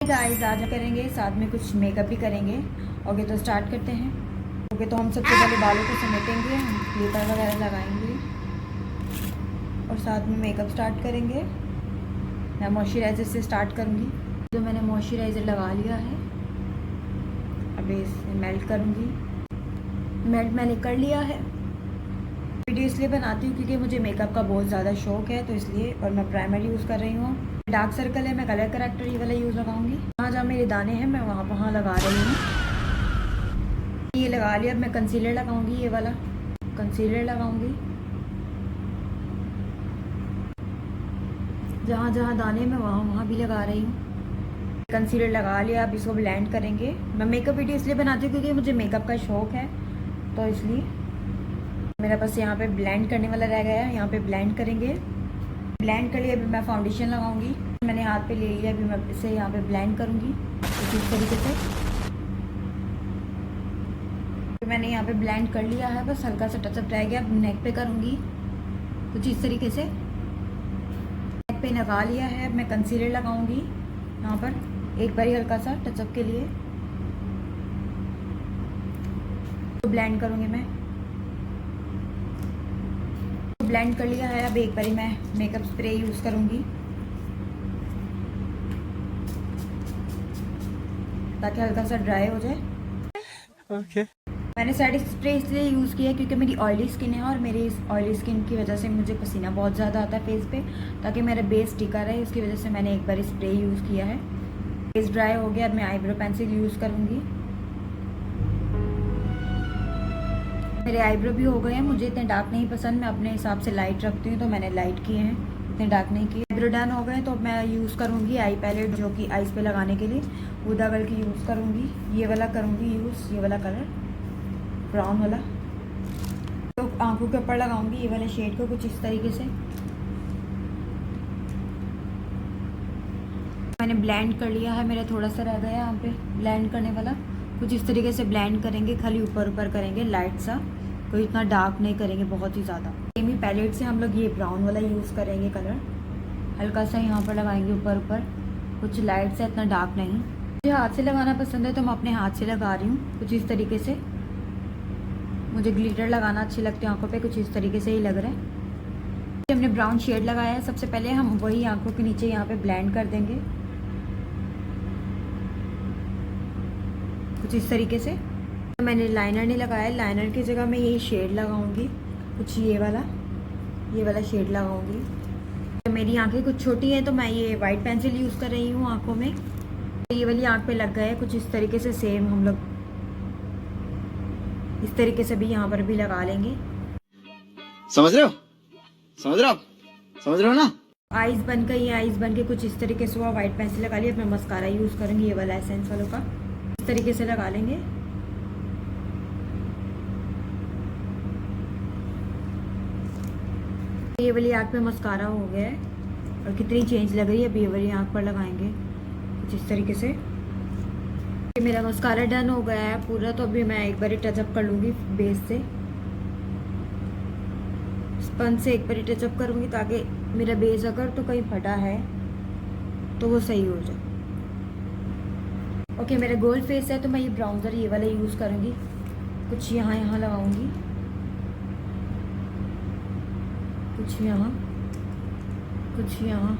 Guys आज करेंगे साथ में कुछ मेकअप भी करेंगे। ओके तो स्टार्ट करते हैं। ओके तो हम सबसे पहले बालों को समेटेंगे, हम क्लिपर वगैरह लगाएंगे और साथ में मेकअप स्टार्ट करेंगे। मैं मॉइस्चराइज़र से स्टार्ट करूँगी। तो मैंने मॉइस्चराइज़र लगा लिया है, अभी इसे मेल्ट करूँगी। मेल्ट मैंने कर लिया है। वीडियो इसलिए बनाती हूँ क्योंकि मुझे मेकअप का बहुत ज़्यादा शौक है, तो इसलिए। और मैं प्राइमर यूज़ कर रही हूँ। डार्क सर्कल है, मैं कलर करेक्टर ये वाला यूज़ लगाऊंगी। जहाँ मेरे दाने हैं मैं वहाँ लगा रही हूँ। ये लगा लिया। अब मैं कंसीलर लगाऊंगी, ये वाला कंसीलर लगाऊंगी। जहाँ जहाँ दाने मैं वहाँ भी लगा रही हूँ। कंसीलर लगा लिया, अब इसको ब्लेंड करेंगे। मैं मेकअप वीडियो इसलिए बनाती हूँ क्योंकि मुझे मेकअप का शौक है, तो इसलिए। मेरा बस यहाँ पे ब्लेंड करने वाला रह गया है, यहाँ पे ब्लेंड करेंगे। ब्लेंड कर लिया, अभी मैं फाउंडेशन लगाऊंगी। मैंने हाथ पे ले लिया, अभी मैं इसे यहाँ पे ब्लेंड करूँगी कुछ इस तरीके से। मैंने यहाँ पे ब्लेंड कर लिया है, बस हल्का सा टचअप रह गया। अब नेक पे करूँगी कुछ इस तरीके से। नेक पे लगा लिया है, अब मैं कंसीलर लगाऊंगी यहाँ पर एक बार ही हल्का सा टचअप के लिए। तो ब्लेंड करूँगी मैं। तो ब्लेंड कर लिया है, अब एक बार ही मैं मेकअप स्प्रे यूज़ करूँगी ताकि हल्का सा ड्राई हो जाए। ओके। मैंने सेटिंग स्प्रे इसलिए यूज़ किया क्योंकि मेरी ऑयली स्किन है और मेरी इस ऑयली स्किन की वजह से मुझे पसीना बहुत ज़्यादा आता है फेस पे, ताकि मेरा बेस टिका रहे। उसकी वजह से मैंने एक बार स्प्रे यूज़ किया है। फेस ड्राई हो गया, अब मैं आईब्रो पेंसिल यूज़ करूँगी। मेरे आईब्रो भी हो गए हैं। मुझे इतने डार्क नहीं पसंद, मैं अपने हिसाब से लाइट रखती हूँ, तो मैंने लाइट किए हैं, इतने डार्क नहीं किए। आईब्रो डन हो गए तो मैं यूज़ करूँगी आई पैलेट, जो कि आईज पे लगाने के लिए हुदा गर्ल की यूज़ करूँगी। ये वाला करूँगी यूज़, ये वाला कलर ब्राउन वाला। तो आंखों के ऊपर लगाऊंगी ये वाले शेड को कुछ इस तरीके से। मैंने ब्लेंड कर लिया है, मेरा थोड़ा सा रह गया यहाँ पे ब्लेंड करने वाला। कुछ इस तरीके से ब्लेंड करेंगे, खाली ऊपर ऊपर करेंगे, लाइट सा, कोई इतना डार्क नहीं करेंगे बहुत ही ज़्यादा। सेम ही पैलेट से हम लोग ये ब्राउन वाला यूज़ करेंगे कलर, हल्का सा यहाँ पर लगाएंगे ऊपर ऊपर, कुछ लाइट से, इतना डार्क नहीं। मुझे हाथ से लगाना पसंद है तो मैं अपने हाथ से लगा रही हूँ कुछ इस तरीके से। मुझे ग्लिटर लगाना अच्छी लगती है आंखों पे, कुछ इस तरीके से ही लग रहा है। हमने ब्राउन शेड लगाया है, सबसे पहले हम वही आंखों के नीचे यहाँ पे ब्लेंड कर देंगे कुछ इस तरीके से। तो मैंने लाइनर नहीं लगाया, लाइनर की जगह मैं यही शेड लगाऊंगी, कुछ ये वाला शेड लगाऊंगी। तो मेरी आंखें कुछ छोटी हैं तो मैं ये वाइट पेंसिल यूज़ कर रही हूँ आंखों में। ये वाली आंख पे लग गया है कुछ इस तरीके से। सेम हम लोग इस तरीके से भी यहाँ पर भी लगा लेंगे। समझ रहे हो? समझ रहे हो आप? समझ रहे हो ना? आईज बन गई है, आईज बन के कुछ इस तरीके से हुआ। वाइट पेंसिल लगा लिया, मैं मस्कारा यूज़ करूँगी, ये वाला एसेंस वालों का, इस तरीके से लगा लेंगे। ये वाली आँख पे मस्कारा हो गया है और कितनी चेंज लग रही है। अब ये वाली आँख पर लगाएंगे कुछ इस तरीके से। ये मेरा मस्कारा डन हो गया है पूरा, तो अभी मैं एक बार टचअप कर लूँगी बेस से, स्पंज से एक बार टचअप करूँगी ताकि मेरा बेस अगर तो कहीं फटा है तो वो सही हो जाए। ओके मेरा गोल्ड फेस है तो मैं ये ब्राउनर ये वाला यूज़ करूँगी, कुछ यहाँ लगाऊंगी, कुछ यहाँ, कुछ यहाँ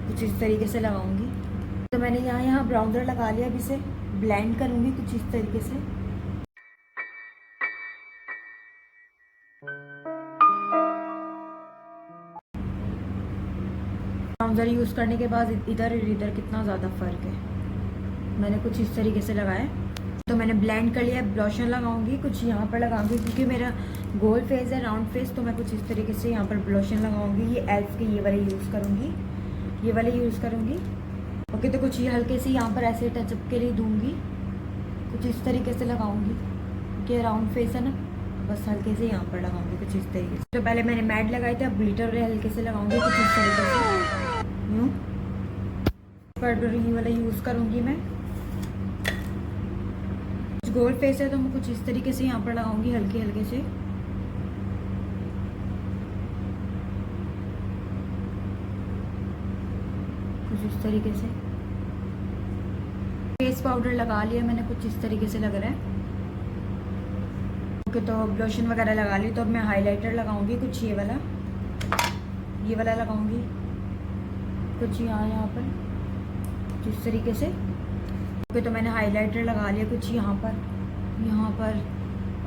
कुछ इस तरीके से लगाऊंगी। तो मैंने यहाँ ब्राउनर लगा लिया, अब इसे ब्लेंड करूँगी कुछ इस तरीके से। ब्राउनर यूज़ करने के बाद इधर और इधर कितना ज़्यादा फ़र्क है। मैंने कुछ इस तरीके से लगाया, तो मैंने ब्लेंड कर लिया। ब्लॉशर लगाऊंगी, कुछ यहाँ पर लगाऊंगी क्योंकि मेरा गोल्ड फेस है, राउंड फेस, तो मैं कुछ इस तरीके से यहाँ पर ब्लॉशर लगाऊंगी। ये एल्फ के ये वाले यूज़ करूँगी, ये वाले यूज़ करूँगी। ओके तो कुछ ये हल्के से यहाँ पर ऐसे टचअप के लिए दूंगी, कुछ इस तरीके से लगाऊंगी क्योंकि राउंड फेस है ना, बस हल्के से यहाँ पर लगाऊंगी कुछ इस तरीके से। तो पहले मैंने मैट लगाई थी, अब ग्लिटर हल्के से लगाऊंगी कुछ इस तरीके से। यूँ ये वाला यूज़ करूँगी मैं। गोल्ड फेस है तो मैं कुछ इस तरीके से यहाँ पर लगाऊंगी हल्के हल्के से। कुछ इस तरीके से। फेस पाउडर लगा लिया मैंने, कुछ इस तरीके से लग रहा है। ओके, तो ब्लोशन वगैरह लगा ली। तो अब मैं हाइलाइटर लगाऊंगी, कुछ ये वाला लगाऊंगी, कुछ यहाँ पर इस तरीके से। ओके, तो मैंने हाइलाइटर लगा लिया, कुछ यहाँ पर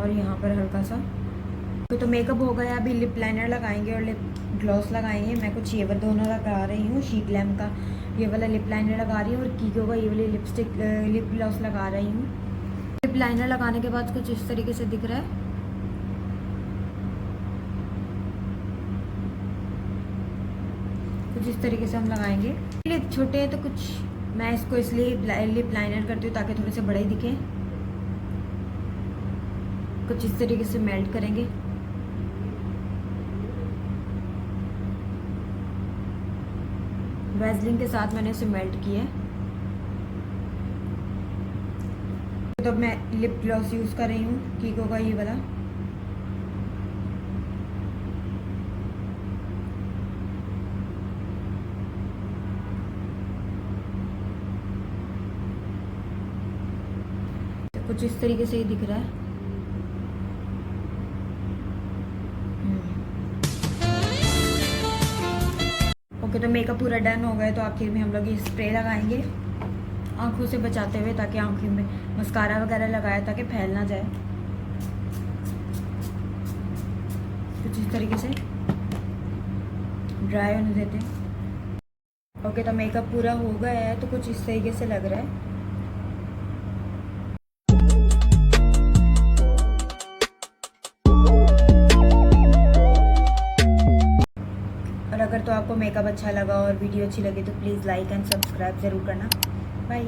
और यहाँ पर हल्का सा। ओके, तो मेकअप हो गया। अभी लिप लाइनर लगाएंगे और लिप ग्लॉस लगाएंगे। मैं कुछ ये दोनों लगा रही हूँ। शी ग्लैम का ये वाला लिप लाइनर लगा रही हूँ और कीको का ये वाली लिप ग्लॉस लगा रही हूँ। लिप लाइनर लगाने के बाद कुछ इस तरीके से दिख रहा है। कुछ इस तरीके से हम लगाएंगे। लिप छोटे हैं तो कुछ मैं इसको इसलिए लिप लाइनर करती हूँ ताकि थोड़े से बड़े दिखे। कुछ इस तरीके से मेल्ट करेंगे। वैसलीन के साथ मैंने इसे मेल्ट किया है। तो मैं लिप ग्लॉस यूज कर रही हूँ कीको का ये वाला। कुछ इस तरीके से ही दिख रहा है। ओके, तो मेकअप पूरा डन हो गया। तो आखिर में हम लोग ये स्प्रे लगाएंगे आंखों से बचाते हुए, ताकि आंखों में मस्कारा वगैरह लगाया ताकि फैल ना जाए। कुछ इस तरीके से ड्राई होने देते हैं। ओके, तो मेकअप पूरा हो गया है। तो कुछ इस तरीके से लग रहा है। अगर तो आपको मेकअप अच्छा लगा और वीडियो अच्छी लगी तो प्लीज़ लाइक एंड सब्सक्राइब ज़रूर करना। बाय।